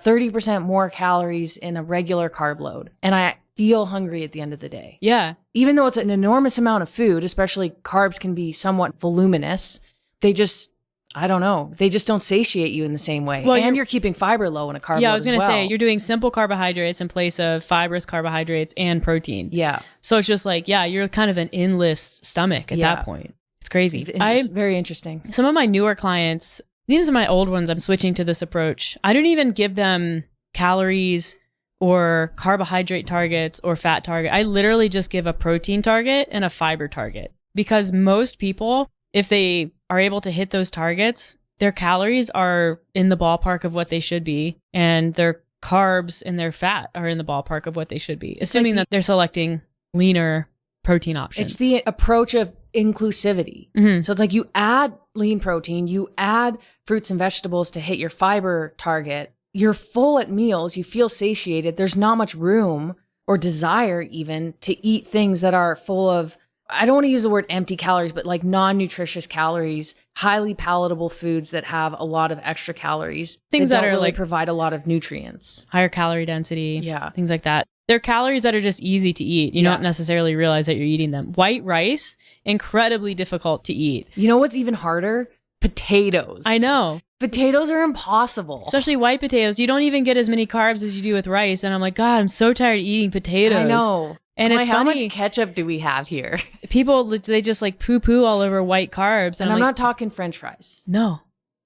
30% more calories in a regular carb load. And I feel hungry at the end of the day. Yeah. Even though it's an enormous amount of food, especially carbs can be somewhat voluminous, they just, I don't know, they just don't satiate you in the same way. Well, and you're keeping fiber low in a carb load. Yeah, I was going to say, you're doing simple carbohydrates in place of fibrous carbohydrates and protein. Yeah. So it's just like, you're kind of an endless stomach at that point. It's crazy. It's very interesting. Some of my newer clients, these are my old ones, I'm switching to this approach. I don't even give them calories or carbohydrate targets or fat target. I literally just give a protein target and a fiber target, because most people, if they are able to hit those targets, their calories are in the ballpark of what they should be, and their carbs and their fat are in the ballpark of what they should be, assuming that they're selecting leaner protein options. It's the approach of inclusivity. Mm-hmm. So it's like you add lean protein, you add fruits and vegetables to hit your fiber target, you're full at meals, you feel satiated. There's not much room or desire even to eat things that are full of, I don't want to use the word empty calories, but like non-nutritious calories, highly palatable foods that have a lot of extra calories. Things that don't are really like provide a lot of nutrients. higher calorie density, Yeah. things like that. They're calories that are just easy to eat. You don't necessarily realize that you're eating them. White rice, incredibly difficult to eat. You know what's even harder? Potatoes. I know. Potatoes are impossible. Especially white potatoes. You don't even get as many carbs as you do with rice. And I'm like, God, I'm so tired of eating potatoes. I know. And it's how funny. much ketchup do we have here? People, they just like poo-poo all over white carbs. And I'm like, not talking French fries. no.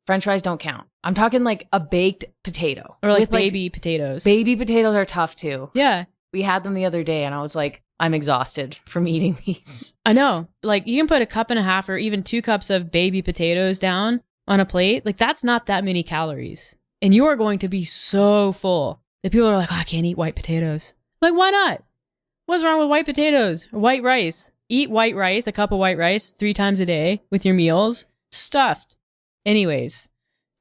French fries don't count. I'm talking like a baked potato. Or like With, baby potatoes. Baby potatoes are tough too. Yeah. We had them the other day and I was like, I'm exhausted from eating these. I know. Like you can put a cup and a half or even 2 cups of baby potatoes down on a plate. Like that's not that many calories. And you are going to be so full that people are like, oh, I can't eat white potatoes. Like, why not? What's wrong with white potatoes or white rice? Eat white rice, a cup of white rice 3 times a day with your meals, stuffed. Anyways,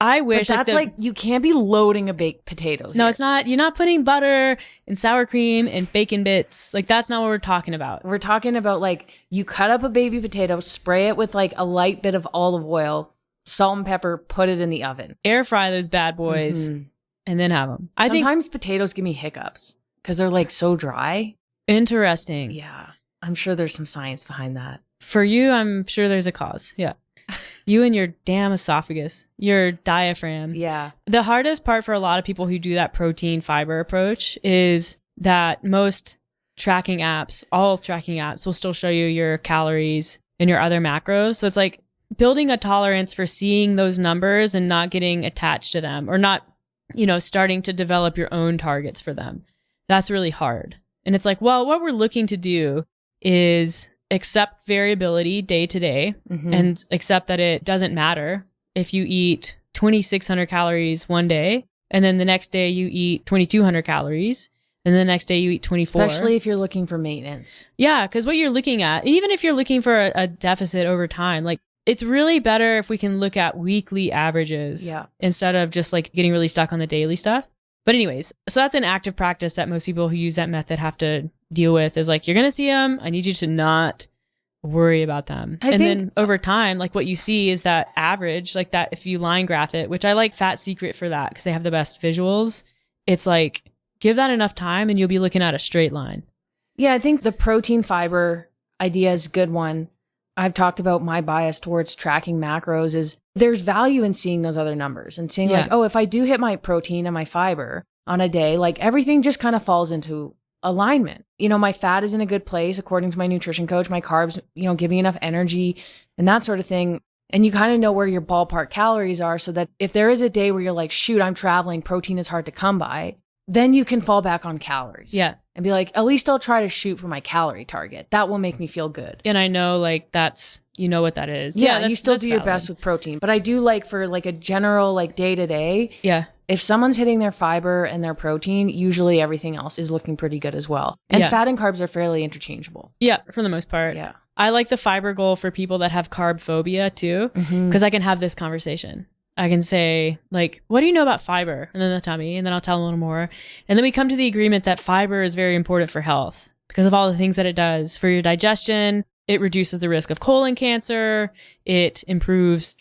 I wish But that's like you can't be loading a baked potato. no, here. it's not. You're not putting butter and sour cream and bacon bits. Like that's not what we're talking about. We're talking about like you cut up a baby potato, spray it with like a light bit of olive oil, salt and pepper, put it in the oven. Air fry those bad boys Mhm. and then have them. I think Sometimes potatoes give me hiccups because they're like so dry. interesting. Yeah. I'm sure there's some science behind that. For you, I'm sure there's a cause. Yeah. You and your damn esophagus, your diaphragm. Yeah. The hardest part for a lot of people who do that protein fiber approach is that most tracking apps, all tracking apps will still show you your calories and your other macros. So it's like building a tolerance for seeing those numbers and not getting attached to them or not, starting to develop your own targets for them. That's really hard. And it's like, well, what we're looking to do is accept variability day to day and accept that it doesn't matter if you eat 2,600 calories one day and then the next day you eat 2,200 calories and the next day you eat 24. Especially if you're looking for maintenance. Yeah, because what you're looking at, even if you're looking for a deficit over time, like it's really better if we can look at weekly averages instead of just like getting really stuck on the daily stuff. But anyways, so that's an active practice that most people who use that method have to deal with is like, you're going to see them. I need you to not worry about them. Then over time, like what you see is that average, like that, if you line graph it, which I like Fat Secret for that because they have the best visuals. It's like, give that enough time and you'll be looking at a straight line. Yeah, I think the protein fiber idea is a good one. I've talked about my bias towards tracking macros is there's value in seeing those other numbers and seeing like, oh, if I do hit my protein and my fiber on a day, like everything just kind of falls into alignment. My fat is in a good place according to my nutrition coach, my carbs, give me enough energy and that sort of thing. And you kind of know where your ballpark calories are so that if there is a day where you're like, shoot, I'm traveling, protein is hard to come by, then you can fall back on calories. Yeah. And be like, at least I'll try to shoot for my calorie target. That will make me feel good. And I know like that's, what that is. Yeah, you still do your best with protein. But I do like for like a general like day to day. Yeah. If someone's hitting their fiber and their protein, usually everything else is looking pretty good as well. And fat and carbs are fairly interchangeable. Yeah, for the most part. Yeah. I like the fiber goal for people that have carb phobia too, because I can have this conversation. I can say like, what do you know about fiber? And then they'll tell me, and then I'll tell them a little more. And then we come to the agreement that fiber is very important for health because of all the things that it does for your digestion. It reduces the risk of colon cancer. It improves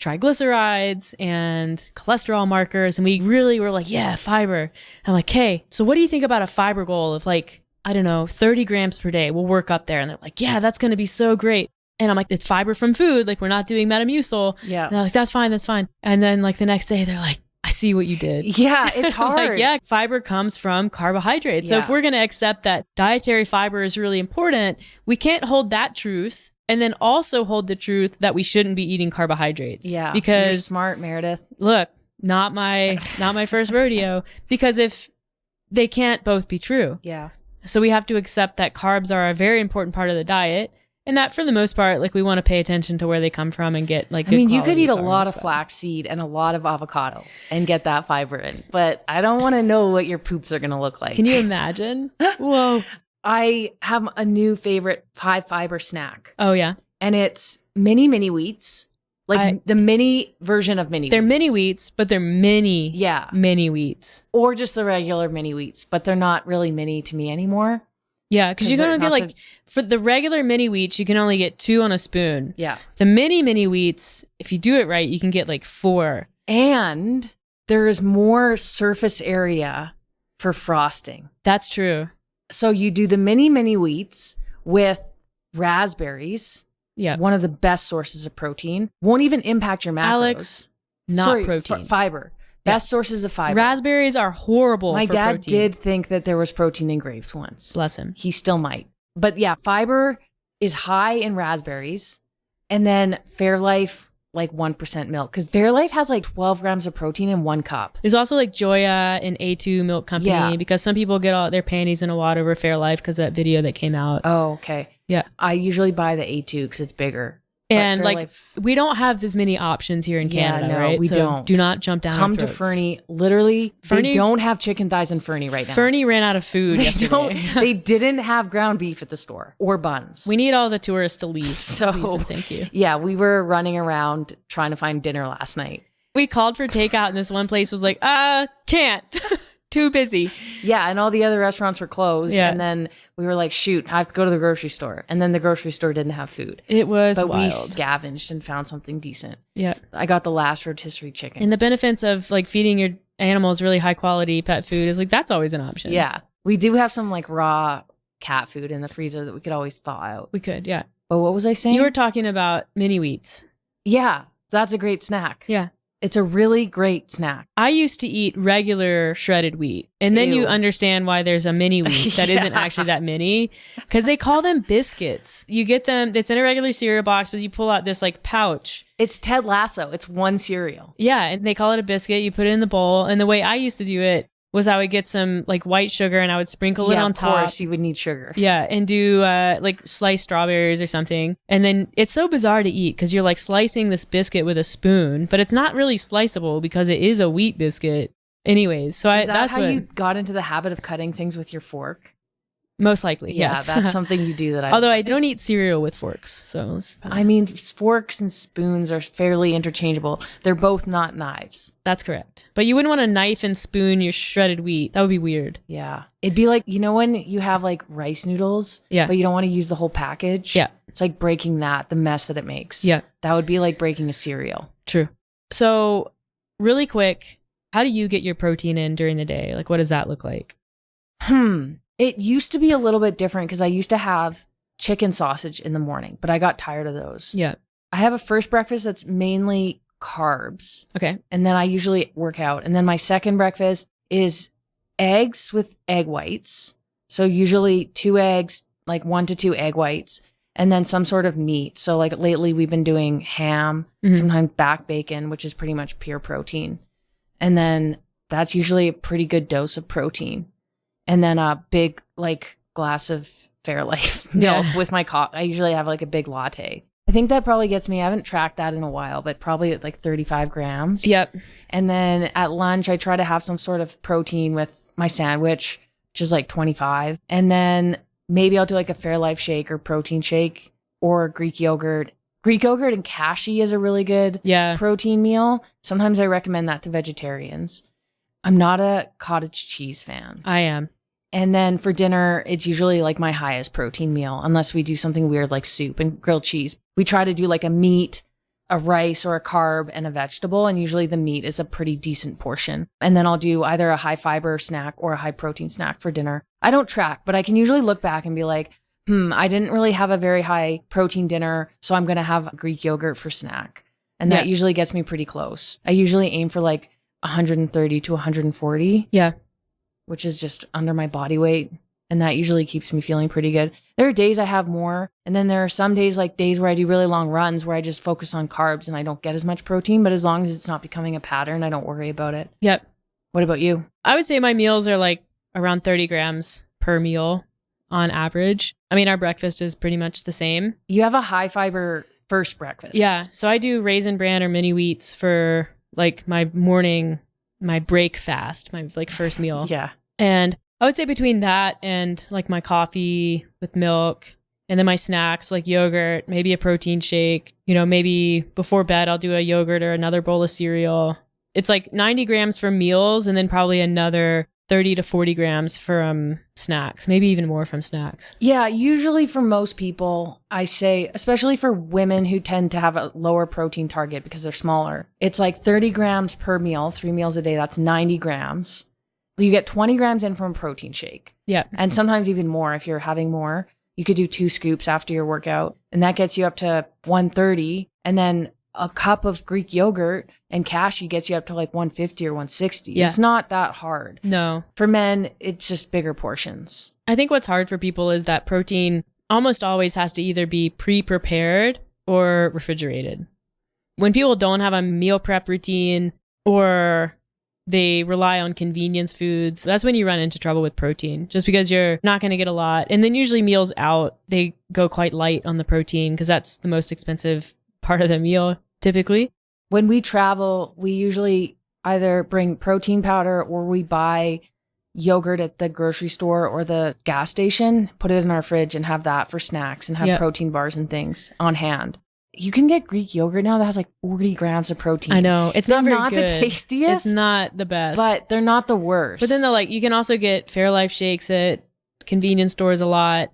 triglycerides and cholesterol markers. And we really were like, yeah, fiber. I'm like, hey, so what do you think about a fiber goal of like, I don't know, 30 grams per day? We'll work up there. And they're like, yeah, that's going to be so great. And I'm like, it's fiber from food. Like, we're not doing Metamucil. Yeah. And they're like, that's fine. That's fine. And then like the next day, they're like, I see what you did. Yeah, it's hard. Like, yeah, fiber comes from carbohydrates. So if we're going to accept that dietary fiber is really important, we can't hold that truth and then also hold the truth that we shouldn't be eating carbohydrates. Yeah. Because you're smart, Meredith. look, not my first rodeo, because if they can't both be true. Yeah. So we have to accept that carbs are a very important part of the diet. And that for the most part, like we want to pay attention to where they come from and get like, you could eat a lot of carbs, but- flaxseed and a lot of avocado and get that fiber in, but I don't want to know what your poops are going to look like. Can you imagine? Whoa. I have a new favorite high fiber snack Oh yeah. and it's mini wheats Like the mini version of mini They're wheats. mini wheats, but they're mini, Yeah. mini wheats. Or just the regular mini wheats, but they're not really mini to me anymore. Yeah, because you can only they're get not like, for the regular mini wheats, you can only get 2 on a spoon. Yeah. The mini wheats, if you do it right, you can get like 4. And there is more surface area for frosting. That's true. So you do the mini wheats with raspberries. Yeah. One of the best sources of protein. Won't even impact your macros. Alex, not protein. Fiber. Best sources of fiber. Raspberries are horrible My for dad protein. did think that there was protein in grapes once. Bless him. He still might. But yeah, fiber is high in raspberries. And then Fairlife, like 1% milk. Because Fairlife has like 12 grams of protein in 1 cup. There's also like Joya and A2 Milk Company, Yeah. because some people get all their panties in a wad over Fairlife because of that video that came out. Oh, okay. Yeah. I usually buy the A2 because it's bigger. But And like, Fairlife- we don't have as many options here in Yeah, Canada, no, right? we So don't. do not jump down come our to throats. Fernie. Literally, Fernie- they don't have chicken thighs in Fernie right now. Fernie ran out of food They yesterday. don't. They didn't have ground beef at the store or buns. We need all the tourists to leave. So- Please and thank you. Yeah, we were running around trying to find dinner last night. We called for takeout and this one place was like, can't. Too busy. Yeah, and all the other restaurants were closed. Yeah. And then we were like, shoot, I have to go to the grocery store. And then the grocery store didn't have food. It was But we wild. scavenged and found something decent. Yeah. I got the last rotisserie chicken. And the benefits of like feeding your animals really high quality pet food is like, that's always an option. Yeah. We do have some like raw cat food in the freezer that we could always thaw out. We could. Yeah. But what was I saying? You were talking about mini wheats. Yeah, that's a great snack. Yeah. It's a really great snack. I used to eat regular shredded wheat. And then you Ew. understand why there's a mini wheat that isn't Yeah. actually that mini. Because they call them biscuits. You get them, it's in a regular cereal box, but you pull out this like pouch. It's Ted Lasso. It's one cereal. Yeah. And they call it a biscuit. You put it in the bowl. And the way I used to do it was I would get some like white sugar and I would sprinkle it Yeah, on of top. course, you would need sugar. Yeah, and do like sliced strawberries or something. And then it's so bizarre to eat because you're like slicing this biscuit with a spoon, but it's not really sliceable because it is a wheat biscuit. Anyways, so Is that that's how what you got into the habit of cutting things with your fork? most likely. Yeah, Yes, that's something you do that I Although I don't eat cereal with forks, so I mean, forks and spoons are fairly interchangeable. They're both not knives. that's correct. But you wouldn't want to knife and spoon your shredded wheat. That would be weird. Yeah. It'd be like, you know, when you have like rice noodles, Yeah. but you don't want to use the whole package? Yeah. It's like breaking the mess that it makes. Yeah. That would be like breaking a cereal. True. So, really quick, how do you get your protein in during the day? Like, what does that look like? It used to be a little bit different because I used to have chicken sausage in the morning, but I got tired of those. Yeah. I have a first breakfast that's mainly carbs, Okay. and then I usually work out. And then my second breakfast is eggs with egg whites. So usually 2 eggs, like 1 to 2 egg whites, and then some sort of meat. So like lately we've been doing ham, Mhm. sometimes back bacon, which is pretty much pure protein. And then that's usually a pretty good dose of protein. And then a big like glass of Fairlife milk Yeah. with my coffee. I usually have like a big latte. I think that probably gets me, I haven't tracked that in a while, but probably at like 35 grams. Yep. And then at lunch, I try to have some sort of protein with my sandwich, which is like 25. And then maybe I'll do like a Fairlife shake or protein shake or Greek yogurt. Greek yogurt and cashew is a really good Yeah. protein meal. Sometimes I recommend that to vegetarians. I'm not a cottage cheese fan. I am. And then for dinner, it's usually like my highest protein meal, unless we do something weird like soup and grilled cheese. We try to do like a meat, a rice, or a carb and a vegetable. And usually the meat is a pretty decent portion. And then I'll do either a high fiber snack or a high protein snack for dinner. I don't track, but I can usually look back and be like, I didn't really have a very high protein dinner, so I'm going to have Greek yogurt for snack. And that Yeah. usually gets me pretty close. I usually aim for like 130 to 140. Yeah. Which is just under my body weight. And that usually keeps me feeling pretty good. There are days I have more. And then there are some days, like days where I do really long runs where I just focus on carbs and I don't get as much protein. But as long as it's not becoming a pattern, I don't worry about it. Yep. What about you? I would say my meals are like around 30 grams per meal on average. I mean, our breakfast is pretty much the same. You have a high fiber first breakfast. Yeah. So I do raisin bran or mini wheats for like my morning, my break fast, my like first meal. Yeah. And I would say between that and like my coffee with milk And then my snacks like yogurt, maybe a protein shake, you know, maybe before bed, I'll do a yogurt or another bowl of cereal. It's like 90 grams for meals and then probably another 30 to 40 grams from snacks, maybe even more from snacks. Yeah, usually for most people, I say, especially for women who tend to have a lower protein target because they're smaller, it's like 30 grams per meal, 3 meals a day. That's 90 grams. You get 20 grams in from a protein shake. Yeah. And sometimes even more if you're having more. You could do 2 scoops after your workout, and that gets you up to 130. And then a cup of Greek yogurt and cashew gets you up to like 150 or 160. Yeah. It's not that hard. No. For men, it's just bigger portions. I think what's hard for people is that protein almost always has to either be pre-prepared or refrigerated. When people don't have a meal prep routine or they rely on convenience foods, that's when you run into trouble with protein, just because you're not going to get a lot. And then usually meals out, they go quite light on the protein because that's the most expensive part of the meal typically. When we travel, we usually either bring protein powder or we buy yogurt at the grocery store or the gas station, put it in our fridge and have that for snacks and have protein bars and things on hand. You can get Greek yogurt now that has like 40 grams of protein. I know. It's they're not very not good. the tastiest. It's not the best. But they're not the worst. But then you can also get Fairlife shakes at convenience stores a lot.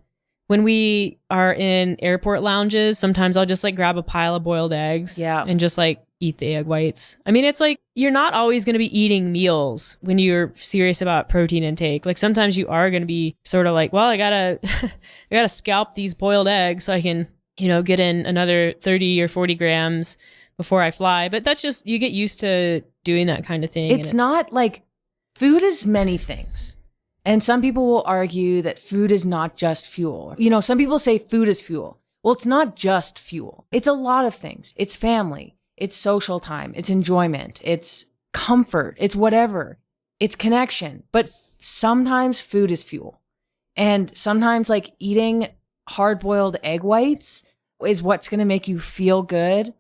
When we are in airport lounges, sometimes I'll just like grab a pile of boiled eggs and just like eat the egg whites. I mean, it's like you're not always going to be eating meals when you're serious about protein intake. Like sometimes you are going to be sort of like, well, I gotta scalp these boiled eggs so I can, you know, get in another 30 or 40 grams before I fly. But that's just, you get used to doing that kind of thing. It's not like food is many things. And some people will argue that food is not just fuel. You know, some people say food is fuel. Well, it's not just fuel. It's a lot of things. It's family. It's social time. It's enjoyment. It's comfort. It's whatever. It's connection. But sometimes food is fuel. And sometimes like eating hard-boiled egg whites is what's going to make you feel good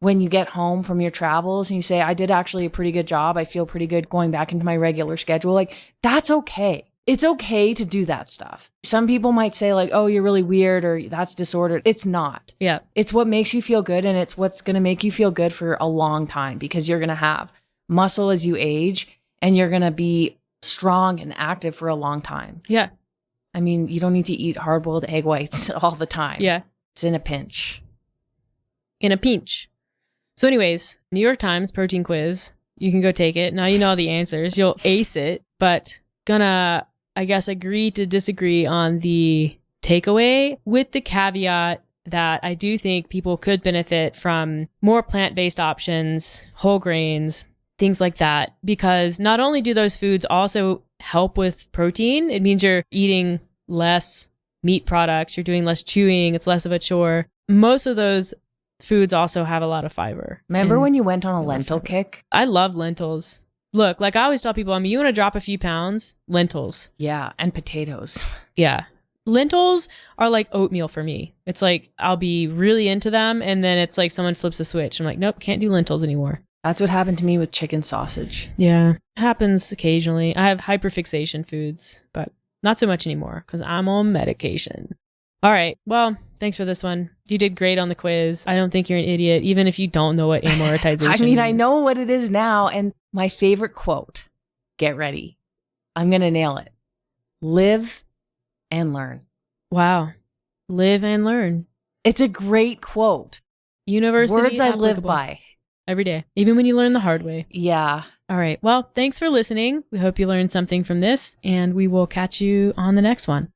when you get home from your travels and you say, I did actually a pretty good job. I feel pretty good going back into my regular schedule. Like, that's okay. It's okay to do that stuff. Some people might say like, oh, you're really weird or that's disordered. It's not. Yeah. It's what makes you feel good, and it's what's going to make you feel good for a long time because you're going to have muscle as you age and you're going to be strong and active for a long time. Yeah. I mean, you don't need to eat hard-boiled egg whites all the time. Yeah. It's in a pinch. In a pinch. So anyways, New York Times protein quiz. You can go take it. Now you know all the answers. You'll ace it, but gonna, I guess, agree to disagree on the takeaway with the caveat that I do think people could benefit from more plant-based options, whole grains, things like that, because not only do those foods also help with protein, it means you're eating less meat products, you're doing less chewing, it's less of a chore. Most of those foods also have a lot of fiber. Remember when you went on a lentil kick? I love lentils. Look, like I always tell people, I mean, you want to drop a few pounds? Lentils. Yeah, and potatoes. Yeah. Lentils are like oatmeal for me. It's like I'll be really into them and then it's like someone flips a switch. I'm like, nope, can't do lentils anymore. That's what happened to me with chicken sausage. Yeah, happens occasionally. I have hyperfixation foods, but not so much anymore because I'm on medication. All right. Well, thanks for this one. You did great on the quiz. I don't think you're an idiot, even if you don't know what amortization I mean, means. I know what it is now. And my favorite quote, get ready. I'm going to nail it. Live and learn. Wow. Live and learn. It's a great quote. University Words I live applicable. by. Every day, even when you learn the hard way. Yeah. All right. Well, thanks for listening. We hope you learned something from this, and we will catch you on the next one.